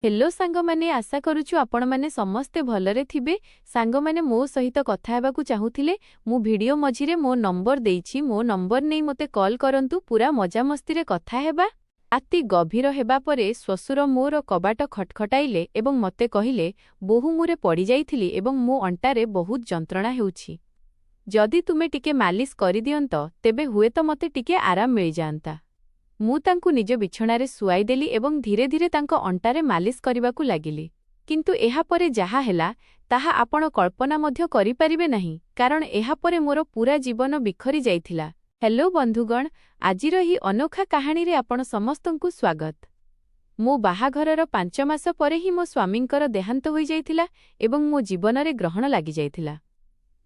Hello सांग माने आशा करूछु आपण माने समस्ते भलरे थिबे। सांग माने मो सहित कथा हेबाकू चाहूथिले मु वीडियो मझिरे मो नंबर देइछि, मो नंबर नै मते कॉल करंतु, पूरा मजा मस्ती रे कथा हेबा। राति गभीर हेबा परे श्वशुर मोर कबाट खटखटाइले एवं मते कहिले बोहू मुरे पड़ी जाइथिली एवं मो अंटारे बहुत जंत्रणा हेउछि। जदि तुमे टिके मालिश करि दियंत तेबे हुए तो मते टिके आराम मिल जांता। मु तांकु निज बिछणारे सुआई देली एवं धीरे धीरे तांको अंटारे मालिश करिबाकू लागिली। किंतु एहा परे जाहा हेला ताहा आपण कल्पना मध्य करि परिबे नाही, कारण एहा परे मोर पूरा जीवन बिखरी जाइथिला। हेलो बंधुगण, आजिर ही अनोखा कहानी रे आपण समस्तंकु स्वागत। मो बाहाघरर 5 मास परे ही मो स्वामींकर देहांत होई जाइथिला एवं मो जीवनरे ग्रहण लागि जाइथिला।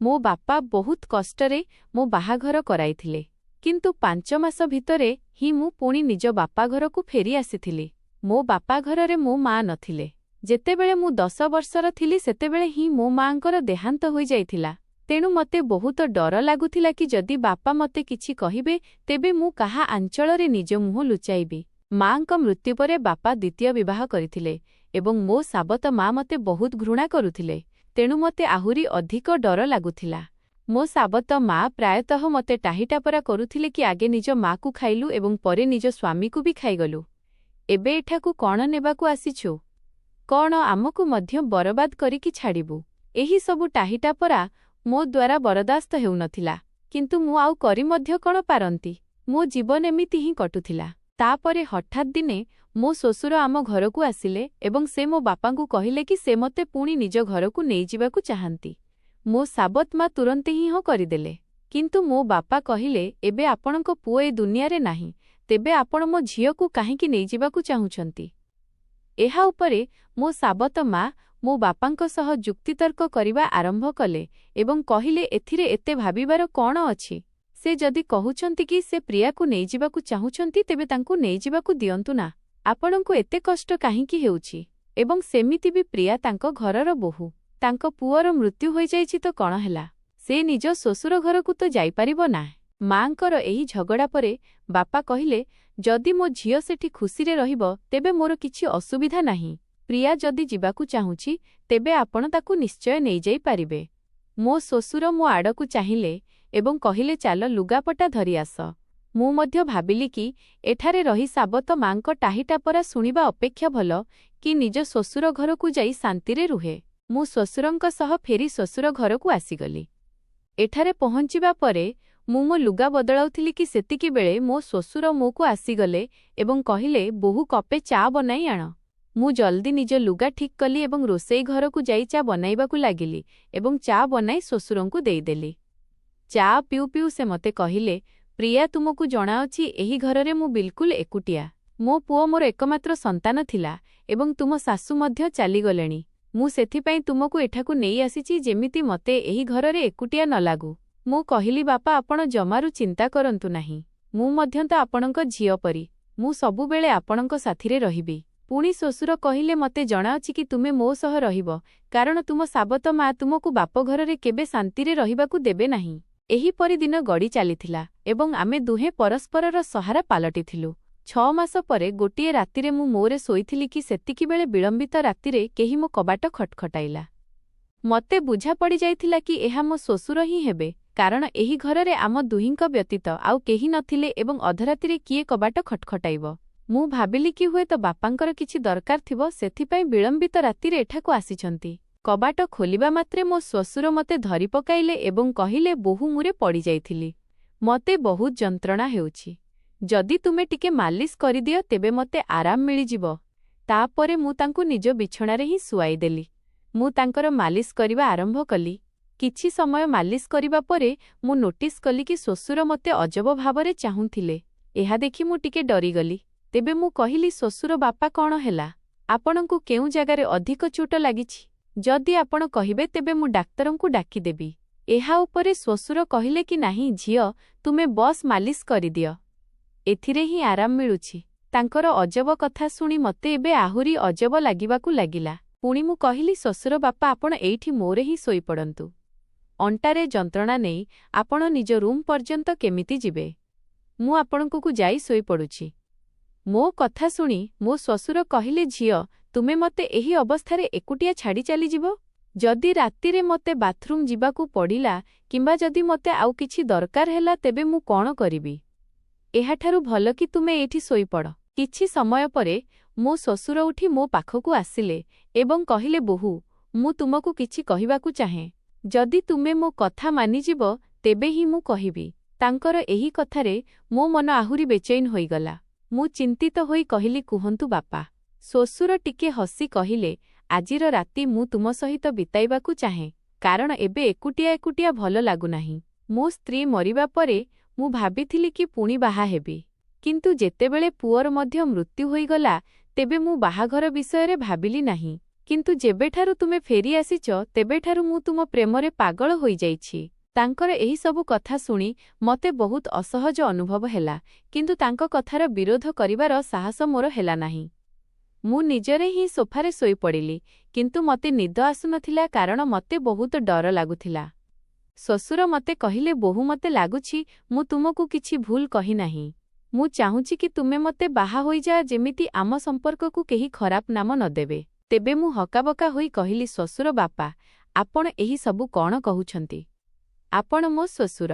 मो बापा बहुत कष्टरे मो बाहाघर कराइथिले, किंतु 5 मास भितरे ही मु पुणी निज बापा घर को फेरी आसीथिली। मो बापा घररे मो मां नथिले। जेतेबेले मु 10 वर्षर थिली सेतेबेले ही मो मांकर देहांत होई जाइथिला। तेणु मते बहुत डर लागुथिला कि जदि बापा मते किछि कहिबे तेबे मु काहा आंचलरे निज मुह लुचाइबी। मांक मृत्यु परे बापा द्वितीय विवाह करिथिले एवं मो साबत मां मते बहुत घृणा करुथिले। तेणु मते आहुरी अधिक डर लागुथिला। मो साबत माँ प्रायतः मते टाहिटापरा करुथिले कि आगे निज माँ को खाइलु एवं परे निज स्वामी को भी खाइगलु। एबे एठाकू कौन नेबाकू आसीछु? कौन आमकू मध्य बरबाद करिकी छाड़िबु? एही सबु टाहिटापरा मो द्वारा बरदास्त हेउ नथिला, किंतु मु आउ करि मध्य कौन पारंती? मो जीवन एमिति ही कटुथिला। तापरे हठात दिने मो श्वशुर आम घरकू आसिले एवं से मो बापांकू कहिले कि से मते पुणी निज घरकू नेइ जिबाकू चाहंती। मो साबत माँ तुरंत ही हाँ करिदेले, किंतु मो बापा कहिले एबे आपणको पुओ ए दुनियारे नाही, तेबे आपण मो झियकू काहेकि नेइ जिबाकू चाहुछंती? एहा उपरे मो साबत माँ मो बापांको सह जुक्तितर्क करिबा आरंभ कले एवं कहिले एथिरे एते भाबिबार कौन अछि? से जदि कहुछंती कि से प्रियाकू नेइ जिबाकू चाहुछंती तेबे तांकू नेइ जिबाकू दियंतु ना। आपणको एते कष्ट काहेकि हेउछि? एवं सेमिति भी प्रिया तांको घरर बोहू। तांको पुअर मृत्यु होई जाइछि तो कौन हेला? से निज श्वशुर घरकू तो जाई परिबो ना। मांकर एही झगड़ा परे बापा कहिले जदि मो झियो सेठी खुशी रे रहिबो तेबे मोर किछि असुविधा नाही। प्रिया जदि जिबाकू चाहुछि तेबे आपण ताकू निश्चय नेइ जाई परिबे। मो श्वशुर मो आडकू चाहिले एवं कहिले चाल लुगापटा धरि आस। मु मध्य भाबिली कि एठारे रही साबत मांको टाहिटापरा सुनिबा अपेक्षा भल कि निज श्वशुर घरकू जाई शांतिरे रुहे। मु श्वशुरंक सह फेरी श्वशुर घरकू आसीगली। एठारे पहुंचिबा परे मु मो लुगा बदलाउथिली कि सेतिकी बेले मो श्वशुर मोकू आसीगले एवं कहिले बोहू कपे चा बनाई आण। मु जल्दी निज लुगा ठीक कली एवं रोसेई घरकू जाई चा बनाइबाकू लागिली एवं चा बनाई श्वशुरंकू देइदेली। चा पिउ पिउ से मते कहिले, प्रिया तुमकू जणाअछि एही घररे मु बिल्कुल एकुटिया। मो पुओ मोर एकमात्र संतान थिला एवं तुम सासु मध्य चालीगलेणी। मु सेथिपाई तुमकू एठाकू नेइ आसीछि जेमिति मते एही घररे एकुटिया न लागू। मु कहिली बापा आपण जमारू चिंता करंतु नाही। मु मध्य तो आपणक झियो परी। मु सबु बेले आपणक साथिरे रहिबी। पुणी श्वशुर कहिले मते जणाअछि कि तुमे मो सह रहिबो, कारण तुम साबत माँ तुमकू बाप घररे केबे शांतिरे रहिबाकू देबे नाही। एही परि दिन गड़ी चलीथिला एवं आमे दुहे परस्परर सहारा पालटिथिलु। 6 मास परे गोटिए रातिरे मु मोरे सोईथिली कि सेतिकी बेले विलंबित रातिरे केही मो कबाट खटखटाइला। मते बुझा पड़ी जाइथिला कि एहा मो श्वशुर ही हेबे, कारण एही घररे आम दुहिंक व्यतीत आउ केही नथिले एवं अधरातिरे किए कबाट खटखटाइबो। मु भाबिली कि हुए तो बापांकर किछि दरकार थिबो, सेथिपाई विलंबित रातिरे एठाकू आसीछंती। कबाट खोलिबा मात्रे मो श्वशुर मते धरि पकाइले एवं कहिले बोहू मुरे पड़ी जाइथिली। मते बहुत जंत्रणा हेउछि। जदि तुमे टिके मालिश करिदियो तेबे मते आराम मिली जिवो। तापरे मु तांकू निज बिछणारे ही सुआई देली। मु तांकर मालिश करिबा आरंभ कली। किछि समय मालिश करिबा परे मु नोटिस कली कि श्वशुर मते अजब भावरे चाहुथिले। एहा देखि मु टिके डरी गली। तेबे मु कहिली, श्वशुर बापा कौन हेला? आपणकू केउ जगारे अधिक चोट लागिछि? जदि आपण कहिबे तेबे मु डाक्तरंकू डाकी देबी। एहा उपरे श्वशुर कहिले कि नाही झियो, तुमे बस मालिश करिदियो, एथिरे ही आराम मिलुछि। तांकर अजब कथा सुनी मते एबे आहुरी अजब लागिबाकू लागिला। पुणी मु कहिली, श्वशुर बापा आपण एइठी मोरे ही सोई पड़ंतु। अंटारे जंत्रणा नेई आपण निज रूम पर्यंत केमिति जिबे? मु आपणकू जाई सोई पड़ुछि। मो कथा सुनी मो श्वशुर कहिले, झियो ତୁମେ ମତେ ଏହି ଅବସ୍ଥାରେ ଏକୁଟିଆ ଛାଡ଼ି ଚାଲିଯିବ? ଯଦି ରାତିରେ ମତେ ବାଥରୁମ୍ ଯିବାକୁ ପଡ଼ିଲା କିମ୍ବା ଯଦି ମତେ ଆଉ କିଛି ଦରକାର ହେଲା ତେବେ ମୁଁ କ'ଣ କରିବି? ଏହାଠାରୁ ଭଲ କି ତୁମେ ଏଇଠି ଶୋଇପଡ଼। କିଛି ସମୟ ପରେ ମୋ ଶ୍ୱଶୁର ଉଠି ମୋ ପାଖକୁ ଆସିଲେ ଏବଂ କହିଲେ, ବୋହୂ, ମୁଁ ତୁମକୁ କିଛି କହିବାକୁ ଚାହେଁ। ଯଦି ତୁମେ ମୋ କଥା ମାନିଯିବ ତେବେ ହିଁ ମୁଁ କହିବି। ତାଙ୍କର ଏହି କଥାରେ ମୋ ମନ ଆହୁରି ବେଚୈନ ହୋଇଗଲା। ମୁଁ ଚିନ୍ତିତ ହୋଇ କହିଲି, କୁହନ୍ତୁ ବାପା। ଶ୍ୱଶୁର ଟିକେ ହସି କହିଲେ, ଆଜିର ରାତି ମୁଁ ତୁମ ସହିତ ବିତାଇବାକୁ ଚାହେଁ, କାରଣ ଏବେ ଏକୁଟିଆ ଏକୁଟିଆ ଭଲ ଲାଗୁନାହିଁ। ମୋ ସ୍ତ୍ରୀ ମରିବା ପରେ ମୁଁ ଭାବିଥିଲି କି ପୁଣି ବାହା ହେବି, କିନ୍ତୁ ଯେତେବେଳେ ପୁଅର ମଧ୍ୟ ମୃତ୍ୟୁ ହୋଇଗଲା ତେବେ ମୁଁ ବାହାଘର ବିଷୟରେ ଭାବିଲି ନାହିଁ। କିନ୍ତୁ ଯେବେଠାରୁ ତୁମେ ଫେରି ଆସିଛ ତେବେଠାରୁ ମୁଁ ତୁମ ପ୍ରେମରେ ପାଗଳ ହୋଇଯାଇଛି। ତାଙ୍କର ଏହି ସବୁ କଥା ଶୁଣି ମତେ ବହୁତ ଅସହଜ ଅନୁଭବ ହେଲା, କିନ୍ତୁ ତାଙ୍କ କଥାର ବିରୋଧ କରିବାର ସାହସ ମୋର ହେଲା ନାହିଁ। ମୁଁ ନିଜରେ ହିଁ ସୋଫାରେ ଶୋଇପଡ଼ିଲି, କିନ୍ତୁ ମତେ ନିଦ ଆସୁନଥିଲା କାରଣ ମତେ ବହୁତ ଡର ଲାଗୁଥିଲା। ଶ୍ୱଶୁର ମତେ କହିଲେ, ବୋହୂ, ମତେ ଲାଗୁଛି ମୁଁ ତୁମକୁ କିଛି ଭୁଲ କହିନାହିଁ। ମୁଁ ଚାହୁଁଛି କି ତୁମେ ମତେ ବାହା ହୋଇଯାଅ ଯେମିତି ଆମ ସମ୍ପର୍କକୁ କେହି ଖରାପ ନାମ ନ ଦେବେ। ତେବେ ମୁଁ ହକାବକା ହୋଇ କହିଲି, ଶ୍ୱଶୁର ବାପା, ଆପଣ ଏହି ସବୁ କ'ଣ କହୁଛନ୍ତି? ଆପଣ ମୋ ଶ୍ୱଶୁର।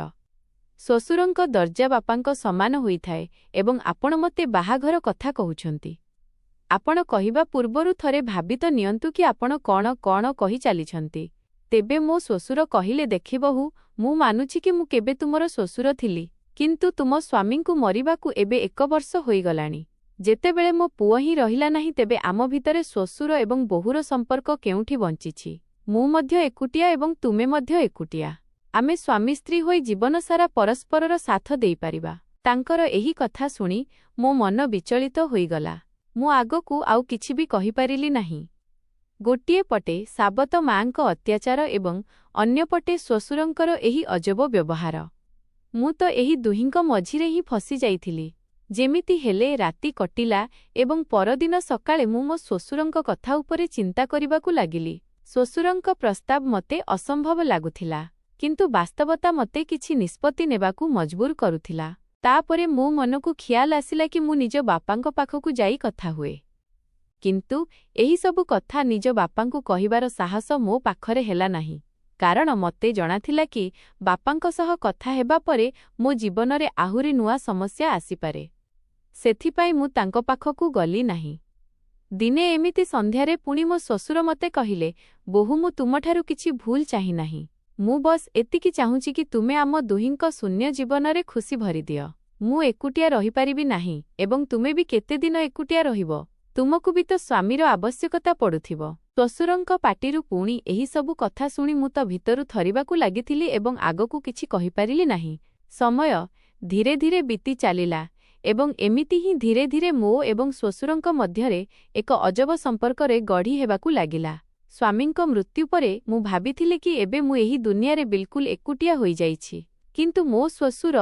ଶ୍ୱଶୁରଙ୍କ ଦର୍ଜା ବାପାଙ୍କ ସମାନ ହୋଇଥାଏ ଏବଂ ଆପଣ ମତେ ବାହାଘର କଥା କହୁଛନ୍ତି। ଆପଣ କହିବା ପୂର୍ବରୁ ଥରେ ଭାବି ତ ନିଅନ୍ତୁ କି ଆପଣ କ'ଣ କ'ଣ କହି ଚାଲିଛନ୍ତି। ତେବେ ମୋ ଶ୍ୱଶୁର କହିଲେ, ଦେଖି ବୋହୂ, ମୁଁ ମାନୁଛି କି ମୁଁ କେବେ ତୁମର ଶ୍ୱଶୁର ଥିଲି, କିନ୍ତୁ ତୁମ ସ୍ୱାମୀଙ୍କୁ ମରିବାକୁ ଏବେ 1 ବର୍ଷ ହୋଇଗଲାଣି। ଯେତେବେଳେ ମୋ ପୁଅ ହିଁ ରହିଲା ନାହିଁ ତେବେ ଆମ ଭିତରେ ଶ୍ୱଶୁର ଏବଂ ବୋହୂର ସମ୍ପର୍କ କେଉଁଠି ବଞ୍ଚିଛି? ମୁଁ ମଧ୍ୟ ଏକୁଟିଆ ଏବଂ ତୁମେ ମଧ୍ୟ ଏକୁଟିଆ। ଆମେ ସ୍ୱାମୀ ସ୍ତ୍ରୀ ହୋଇ ଜୀବନସାରା ପରସ୍ପରର ସାଥ ଦେଇପାରିବା। ତାଙ୍କର ଏହି କଥା ଶୁଣି ମୋ ମନ ବିଚଳିତ ହୋଇଗଲା। ମୁଁ ଆଗକୁ ଆଉ କିଛି ବି କହିପାରିଲି ନାହିଁ। ଗୋଟିଏ ପଟେ ସାବତ ମାଙ୍କ ଅତ୍ୟାଚାର ଏବଂ ଅନ୍ୟପଟେ ଶ୍ୱଶୁରଙ୍କର ଏହି ଅଜବ ବ୍ୟବହାର। ମୁଁ ତ ଏହି ଦୁହିଁଙ୍କ ମଝିରେ ହିଁ ଫସି ଯାଇଥିଲି। ଯେମିତି ହେଲେ ରାତି କଟିଲା ଏବଂ ପରଦିନ ସକାଳେ ମୁଁ ମୋ ଶ୍ୱଶୁରଙ୍କ କଥା ଉପରେ ଚିନ୍ତା କରିବାକୁ ଲାଗିଲି। ଶ୍ୱଶୁରଙ୍କ ପ୍ରସ୍ତାବ ମତେ ଅସମ୍ଭବ ଲାଗୁଥିଲା, କିନ୍ତୁ ବାସ୍ତବତା ମତେ କିଛି ନିଷ୍ପତ୍ତି ନେବାକୁ ମଜବୁର କରୁଥିଲା। ତାପରେ ମୋ ମନକୁ ଖିଆଲ ଆସିଲା କି ମୁଁ ନିଜ ବାପାଙ୍କ ପାଖକୁ ଯାଇ କଥା ହୁଏ। କିନ୍ତୁ ଏହିସବୁ କଥା ନିଜ ବାପାଙ୍କୁ କହିବାର ସାହସ ମୋ ପାଖରେ ହେଲା ନାହିଁ, କାରଣ ମତେ ଜଣାଥିଲା କି ବାପାଙ୍କ ସହ କଥା ହେବା ପରେ ମୋ ଜୀବନରେ ଆହୁରି ନୂଆ ସମସ୍ୟା ଆସିପାରେ। ସେଥିପାଇଁ ମୁଁ ତାଙ୍କ ପାଖକୁ ଗଲି ନାହିଁ। ଦିନେ ଏମିତି ସନ୍ଧ୍ୟାରେ ପୁଣି ମୋ ଶ୍ୱଶୁର ମତେ କହିଲେ, ବୋହୂ, ମୁଁ ତୁମଠାରୁ କିଛି ଭୁଲ ଚାହିଁ ନାହିଁ। ମୁଁ ବସ୍ ଏତିକି ଚାହୁଁଛି କି ତୁମେ ଆମ ଦୁହିଁଙ୍କ ଶୂନ୍ୟ ଜୀବନରେ ଖୁସି ଭରିଦିଅ। ମୁଁ ଏକୁଟିଆ ରହିପାରିବି ନାହିଁ ଏବଂ ତୁମେ ବି କେତେ ଦିନ ଏକୁଟିଆ ରହିବ? ତୁମକୁ ବି ତ ସ୍ୱାମୀର ଆବଶ୍ୟକତା ପଡୁଥିବ। ଶ୍ୱଶୁରଙ୍କ ପାଟିରୁ ପୁଣି ଏହିସବୁ କଥା ଶୁଣି ମୁଁ ତ ଭିତରୁ ଥରିବାକୁ ଲାଗିଥିଲି ଏବଂ ଆଗକୁ କିଛି କହିପାରିଲି ନାହିଁ। ସମୟ ଧୀରେ ଧୀରେ ବିତି ଚାଲିଲା ଏବଂ ଏମିତି ହିଁ ଧୀରେ ଧୀରେ ମୋ ଏବଂ ଶ୍ୱଶୁରଙ୍କ ମଧ୍ୟରେ ଏକ ଅଜବ ସମ୍ପର୍କରେ ଗଢ଼ି ହେବାକୁ ଲାଗିଲା। ସ୍ୱାମୀଙ୍କ ମୃତ୍ୟୁ ପରେ ମୁଁ ଭାବିଥିଲି କି ଏବେ ମୁଁ ଏହି ଦୁନିଆରେ ବିଲକୁଲ ଏକୁଟିଆ ହୋଇଯାଇଛି, କିନ୍ତୁ ମୋ ଶ୍ୱଶୁର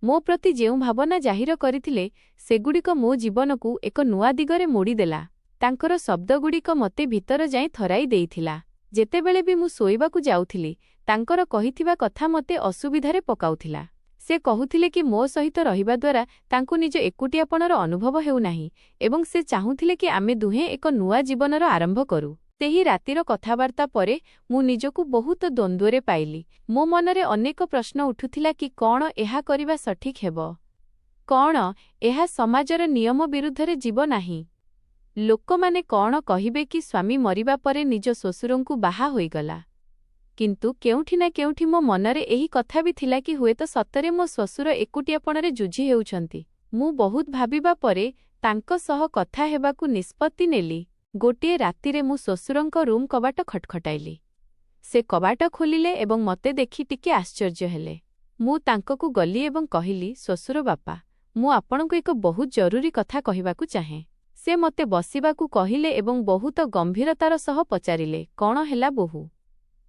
ମୋ ପ୍ରତି ଯେଉଁ ଭାବନା ଜାହିର କରିଥିଲେ ସେଗୁଡ଼ିକ ମୋ ଜୀବନକୁ ଏକ ନୂଆ ଦିଗରେ ମୋଡ଼ିଦେଲା। ତାଙ୍କର ଶବ୍ଦଗୁଡ଼ିକ ମୋତେ ଭିତର ଯାଏଁ ଥରାଇ ଦେଇଥିଲା। ଯେତେବେଳେ ବି ମୁଁ ଶୋଇବାକୁ ଯାଉଥିଲି ତାଙ୍କର କହିଥିବା କଥା ମୋତେ ଅସୁବିଧାରେ ପକାଉଥିଲା। ସେ କହୁଥିଲେ କି ମୋ ସହିତ ରହିବା ଦ୍ୱାରା ତାଙ୍କୁ ନିଜ ଏକୁଟିଆପଣର ଅନୁଭବ ହେଉନାହିଁ ଏବଂ ସେ ଚାହୁଁଥିଲେ କି ଆମେ ଦୁହେଁ ଏକ ନୂଆ ଜୀବନର ଆରମ୍ଭ କରୁ। ସେହି ରାତିର କଥାବାର୍ତ୍ତା ପରେ ମୁଁ ନିଜକୁ ବହୁତ ଦ୍ୱନ୍ଦ୍ୱରେ ପାଇଲି। ମୋ ମନରେ ଅନେକ ପ୍ରଶ୍ନ ଉଠୁଥିଲା କି କ'ଣ ଏହା କରିବା ସଠିକ୍ ହେବ? କ'ଣ ଏହା ସମାଜର ନିୟମ ବିରୁଦ୍ଧରେ ଯିବ ନାହିଁ? ଲୋକମାନେ କ'ଣ କହିବେ କି ସ୍ୱାମୀ ମରିବା ପରେ ନିଜ ଶ୍ୱଶୁରଙ୍କୁ ବାହା ହୋଇଗଲା? କିନ୍ତୁ କେଉଁଠି ନା କେଉଁଠି ମୋ ମନରେ ଏହି କଥା ବି ଥିଲା କି ହୁଏତ ସତରେ ମୋ ଶ୍ୱଶୁର ଏକୁଟିଆପଣରେ ଯୁଝି ହେଉଛନ୍ତି। ମୁଁ ବହୁତ ଭାବିବା ପରେ ତାଙ୍କ ସହ କଥା ହେବାକୁ ନିଷ୍ପତ୍ତି ନେଲି। ଗୋଟିଏ ରାତିରେ ମୁଁ ଶ୍ୱଶୁରଙ୍କ ରୁମ୍ କବାଟ ଖଟଖଟାଇଲି। ସେ କବାଟ ଖୋଲିଲେ ଏବଂ ମୋତେ ଦେଖି ଟିକେ ଆଶ୍ଚର୍ଯ୍ୟ ହେଲେ। ମୁଁ ତାଙ୍କକୁ ଗଲି ଏବଂ କହିଲି, ଶ୍ୱଶୁର ବାପା, ମୁଁ ଆପଣଙ୍କୁ ଏକ ବହୁତ ଜରୁରୀ କଥା କହିବାକୁ ଚାହେଁ। ସେ ମୋତେ ବସିବାକୁ କହିଲେ ଏବଂ ବହୁତ ଗମ୍ଭୀରତାର ସହ ପଚାରିଲେ, କ'ଣ ହେଲା ବୋହୂ?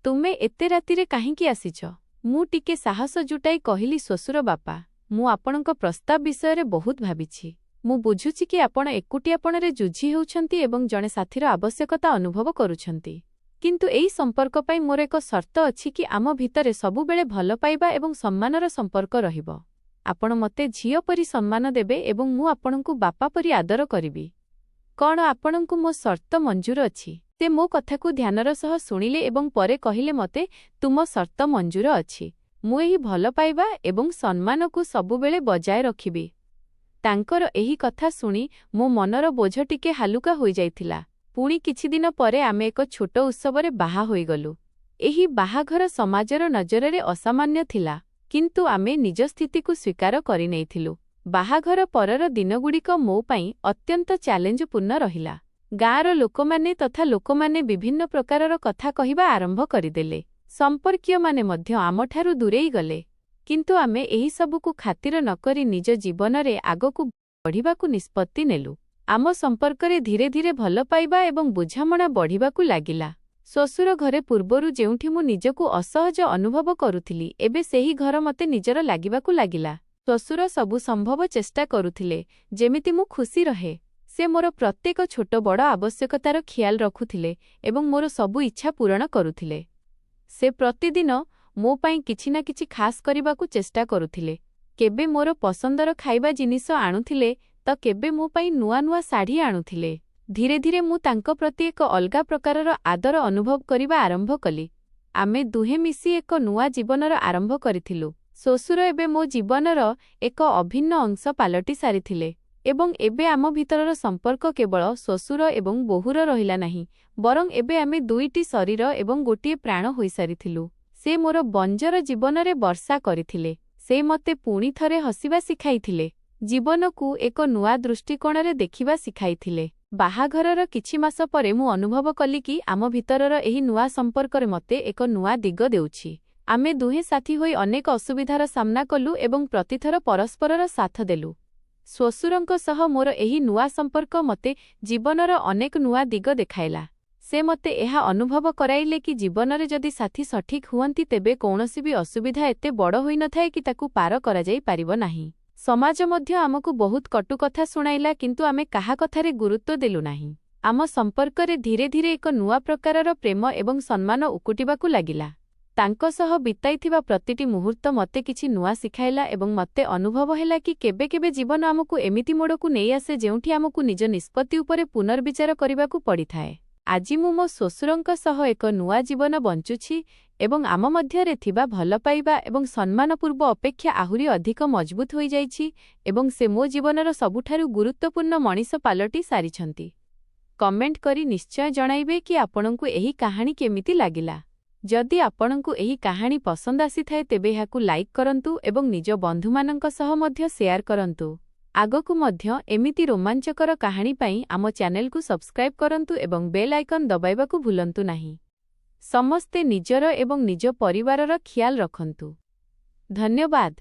ତୁମେ ଏତେ ରାତିରେ କାହିଁକି ଆସିଛ? ମୁଁ ଟିକେ ସାହସ ଜୁଟାଇ କହିଲି, ଶ୍ୱଶୁର ବାପା, ମୁଁ ଆପଣଙ୍କ ପ୍ରସ୍ତାବ ବିଷୟରେ ବହୁତ ଭାବିଛି। ମୁଁ ବୁଝୁଛି କି ଆପଣ ଏକୁଟିଆପଣରେ ଯୁଝି ହେଉଛନ୍ତି ଏବଂ ଜଣେ ସାଥୀର ଆବଶ୍ୟକତା ଅନୁଭବ କରୁଛନ୍ତି। କିନ୍ତୁ ଏହି ସମ୍ପର୍କ ପାଇଁ ମୋର ଏକ ସର୍ତ୍ତ ଅଛି କି ଆମ ଭିତରେ ସବୁବେଳେ ଭଲ ପାଇବା ଏବଂ ସମ୍ମାନର ସମ୍ପର୍କ ରହିବ। ଆପଣ ମୋତେ ଝିଅ ପରି ସମ୍ମାନ ଦେବେ ଏବଂ ମୁଁ ଆପଣଙ୍କୁ ବାପା ପରି ଆଦର କରିବି। କ'ଣ ଆପଣଙ୍କୁ ମୋ ସର୍ତ୍ତ ମଞ୍ଜୁର ଅଛି? ସେ ମୋ କଥାକୁ ଧ୍ୟାନର ସହ ଶୁଣିଲେ ଏବଂ ପରେ କହିଲେ ମୋତେ ତୁମ ସର୍ତ୍ତ ମଞ୍ଜୁର ଅଛି। ମୁଁ ଏହି ଭଲ ପାଇବା ଏବଂ ସମ୍ମାନକୁ ସବୁବେଳେ ବଜାୟ ରଖିବି। ତାଙ୍କର ଏହି କଥା ଶୁଣି ମୋ ମନର ବୋଝ ଟିକେ ହାଲୁକା ହୋଇଯାଇଥିଲା। ପୁଣି କିଛିଦିନ ପରେ ଆମେ ଏକ ଛୋଟ ଉତ୍ସବରେ ବାହା ହୋଇଗଲୁ। ଏହି ବାହାଘର ସମାଜର ନଜରରେ ଅସାମାନ୍ୟ ଥିଲା, କିନ୍ତୁ ଆମେ ନିଜ ସ୍ଥିତିକୁ ସ୍ୱୀକାର କରିନେଇଥିଲୁ। ବାହାଘର ପରର ଦିନଗୁଡ଼ିକ ମୋ ପାଇଁ ଅତ୍ୟନ୍ତ ଚ୍ୟାଲେଞ୍ଜପୂର୍ଣ୍ଣ ରହିଲା। ଗାଁର ଲୋକମାନେ ତଥା ଲୋକମାନେ ବିଭିନ୍ନ ପ୍ରକାରର କଥା କହିବା ଆରମ୍ଭ କରିଦେଲେ। ସମ୍ପର୍କୀୟମାନେ ମଧ୍ୟ ଆମଠାରୁ ଦୂରେଇ ଗଲେ। କିନ୍ତୁ ଆମେ ଏହିସବୁକୁ ଖାତିର ନକରି ନିଜ ଜୀବନରେ ଆଗକୁ ବଢ଼ିବାକୁ ନିଷ୍ପତ୍ତି ନେଲୁ। ଆମ ସମ୍ପର୍କରେ ଧୀରେ ଧୀରେ ଭଲ ପାଇବା ଏବଂ ବୁଝାମଣା ବଢ଼ିବାକୁ ଲାଗିଲା। ଶ୍ୱଶୁର ଘରେ ପୂର୍ବରୁ ଯେଉଁଠି ମୁଁ ନିଜକୁ ଅସହଜ ଅନୁଭବ କରୁଥିଲି, ଏବେ ସେହି ଘର ମୋତେ ନିଜର ଲାଗିବାକୁ ଲାଗିଲା। ଶ୍ୱଶୁର ସବୁ ସମ୍ଭବ ଚେଷ୍ଟା କରୁଥିଲେ ଯେମିତି ମୁଁ ଖୁସି ରହେ। ସେ ମୋର ପ୍ରତ୍ୟେକ ଛୋଟ ବଡ଼ ଆବଶ୍ୟକତାର ଖିଆଲ ରଖୁଥିଲେ ଏବଂ ମୋର ସବୁ ଇଚ୍ଛା ପୂରଣ କରୁଥିଲେ। ସେ ପ୍ରତିଦିନ ମୋ ପାଇଁ କିଛି ନା କିଛି ଖାସ୍ କରିବାକୁ ଚେଷ୍ଟା କରୁଥିଲେ। କେବେ ମୋର ପସନ୍ଦର ଖାଇବା ଜିନିଷ ଆଣୁଥିଲେ ତ କେବେ ମୋ ପାଇଁ ନୂଆ ନୂଆ ଶାଢ଼ୀ ଆଣୁଥିଲେ। ଧୀରେ ଧୀରେ ମୁଁ ତାଙ୍କ ପ୍ରତି ଏକ ଅଲଗା ପ୍ରକାରର ଆଦର ଅନୁଭବ କରିବା ଆରମ୍ଭ କଲି। ଆମେ ଦୁହେଁ ମିଶି ଏକ ନୂଆ ଜୀବନର ଆରମ୍ଭ କରିଥିଲୁ। ଶ୍ୱଶୁର ଏବେ ମୋ ଜୀବନର ଏକ ଅଭିନ୍ନ ଅଂଶ ପାଲଟି ସାରିଥିଲେ ଏବଂ ଏବେ ଆମ ଭିତରର ସମ୍ପର୍କ କେବଳ ଶ୍ୱଶୁର ଏବଂ ବୋହୂର ରହିଲା ନାହିଁ, ବରଂ ଏବେ ଆମେ ଦୁଇଟି ଶରୀର ଏବଂ ଗୋଟିଏ ପ୍ରାଣ ହୋଇସାରିଥିଲୁ। ସେ ମୋର ବଞ୍ଜର ଜୀବନରେ ବର୍ଷା କରିଥିଲେ। ସେ ମୋତେ ପୁଣି ଥରେ ହସିବା ଶିଖାଇଥିଲେ। ଜୀବନକୁ ଏକ ନୂଆ ଦୃଷ୍ଟିକୋଣରେ ଦେଖିବା ଶିଖାଇଥିଲେ। ବାହାଘରର କିଛି ମାସ ପରେ ମୁଁ ଅନୁଭବ କଲି କି ଆମ ଭିତରର ଏହି ନୂଆ ସମ୍ପର୍କରେ ମୋତେ ଏକ ନୂଆ ଦିଗ ଦେଉଛି। ଆମେ ଦୁହେଁ ସାଥୀ ହୋଇ ଅନେକ ଅସୁବିଧାର ସାମ୍ନା କଲୁ ଏବଂ ପ୍ରତିଥର ପରସ୍ପରର ସାଥ ଦେଲୁ। ଶ୍ୱଶୁରଙ୍କ ସହ ମୋର ଏହି ନୂଆ ସମ୍ପର୍କ ମୋତେ ଜୀବନର ଅନେକ ନୂଆ ଦିଗ ଦେଖାଇଲା। ସେ ମୋତେ ଏହା ଅନୁଭବ କରାଇଲେ କି ଜୀବନରେ ଯଦି ସାଥୀ ସଠିକ୍ ହୁଅନ୍ତି ତେବେ କୌଣସି ବି ଅସୁବିଧା ଏତେ ବଡ଼ ହୋଇନଥାଏ କି ତାକୁ ପାର କରାଯାଇ ପାରିବ ନାହିଁ। ସମାଜ ମଧ୍ୟ ଆମକୁ ବହୁତ କଟୁ କଥା ଶୁଣାଇଲା, କିନ୍ତୁ ଆମେ କାହା କଥାରେ ଗୁରୁତ୍ୱ ଦେଲୁ ନାହିଁ। ଆମ ସମ୍ପର୍କରେ ଧୀରେ ଧୀରେ ଏକ ନୂଆ ପ୍ରକାରର ପ୍ରେମ ଏବଂ ସମ୍ମାନ ଉକୁଟିବାକୁ ଲାଗିଲା। ତାଙ୍କ ସହ ବିତାଇଥିବା ପ୍ରତିଟି ମୁହୂର୍ତ୍ତ ମୋତେ କିଛି ନୂଆ ଶିଖାଇଲା ଏବଂ ମୋତେ ଅନୁଭବ ହେଲା କି କେବେ କେବେ ଜୀବନ ଆମକୁ ଏମିତି ମୋଡ଼କୁ ନେଇ ଆସେ ଯେଉଁଠି ଆମକୁ ନିଜ ନିଷ୍ପତ୍ତି ଉପରେ ପୁନର୍ବିଚାର କରିବାକୁ ପଡ଼ିଥାଏ। ଆଜି ମୁଁ ମୋ ଶ୍ୱଶୁରଙ୍କ ସହ ଏକ ନୂଆ ଜୀବନ ବଞ୍ଚୁଛି ଏବଂ ଆମ ମଧ୍ୟରେ ଥିବା ଭଲ ପାଇବା ଏବଂ ସମ୍ମାନ ପୂର୍ବ ଅପେକ୍ଷା ଆହୁରି ଅଧିକ ମଜବୁତ ହୋଇଯାଇଛି ଏବଂ ସେ ମୋ ଜୀବନର ସବୁଠାରୁ ଗୁରୁତ୍ୱପୂର୍ଣ୍ଣ ମଣିଷ ପାଲଟି ସାରିଛନ୍ତି। କମେଣ୍ଟ କରି ନିଶ୍ଚୟ ଜଣାଇବେ କି ଆପଣଙ୍କୁ ଏହି କାହାଣୀ କେମିତି ଲାଗିଲା। ଯଦି ଆପଣଙ୍କୁ ଏହି କାହାଣୀ ପସନ୍ଦ ଆସିଥାଏ ତେବେ ଏହାକୁ ଲାଇକ୍ କରନ୍ତୁ ଏବଂ ନିଜ ବନ୍ଧୁମାନଙ୍କ ସହ ମଧ୍ୟ ସେୟାର କରନ୍ତୁ। ଆଗକୁ ମଧ୍ୟ ଏମିତି ରୋମାଞ୍ଚକର କାହାଣୀ ପାଇଁ ଆମ ଚ୍ୟାନେଲକୁ ସବସ୍କ୍ରାଇବ୍ କରନ୍ତୁ ଏବଂ ବେଲ୍ ଆଇକନ୍ ଦବାଇବାକୁ ଭୁଲନ୍ତୁ ନାହିଁ। ସମସ୍ତେ ନିଜର ଏବଂ ନିଜ ପରିବାରର ଖିଆଲ ରଖନ୍ତୁ। ଧନ୍ୟବାଦ।